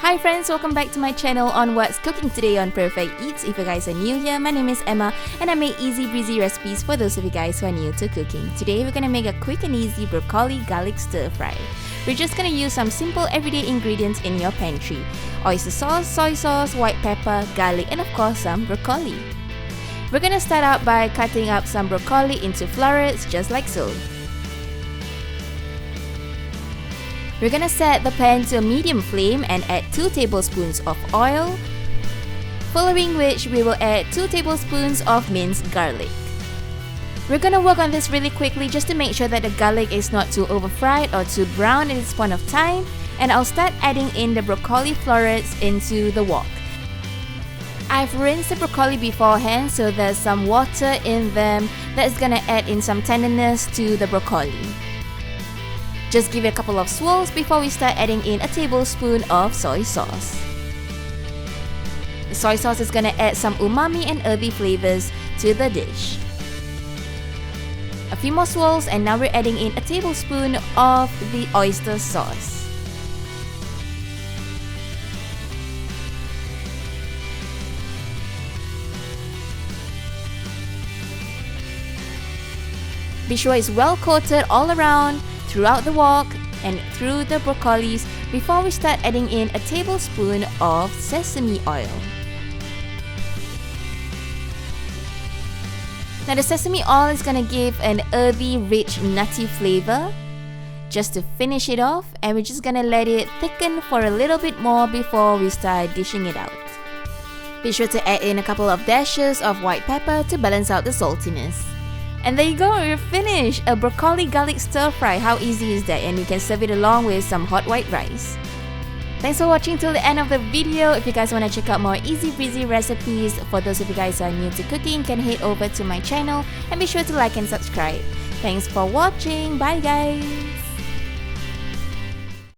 Hi friends, welcome back to my channel on What's Cooking Today on Perfect Eats. If you guys are new here, my name is Emma and I make easy breezy recipes for those of you guys who are new to cooking. Today we're gonna make a quick and easy broccoli garlic stir fry. We're just gonna use some simple everyday ingredients in your pantry. Oyster sauce, soy sauce, white pepper, garlic and of course some broccoli. We're gonna start out by cutting up some broccoli into florets just like so. We're gonna set the pan to a medium flame and add 2 tablespoons of oil, following which we will add 2 tablespoons of minced garlic. We're gonna work on this really quickly just to make sure that the garlic is not too over fried or too brown at this point of time, and I'll start adding in the broccoli florets into the wok. I've rinsed the broccoli beforehand, so there's some water in them that's gonna add in some tenderness to the broccoli. Just give it a couple of swirls before we start adding in a tablespoon of soy sauce. The soy sauce is gonna add some umami and earthy flavors to the dish. A few more swirls and now we're adding in a tablespoon of the oyster sauce. Be sure it's well coated all around, throughout the wok and through the broccolis before we start adding in a tablespoon of sesame oil. Now the sesame oil is gonna give an earthy, rich, nutty flavor. Just to finish it off, and we're just gonna let it thicken for a little bit more before we start dishing it out. Be sure to add in a couple of dashes of white pepper to balance out the saltiness. And there you go, we're finished! A broccoli garlic stir fry. How easy is that? And you can serve it along with some hot white rice. Thanks for watching till the end of the video. If you guys want to check out more easy breezy recipes, for those of you guys who are new to cooking, you can head over to my channel and be sure to like and subscribe. Thanks for watching. Bye guys!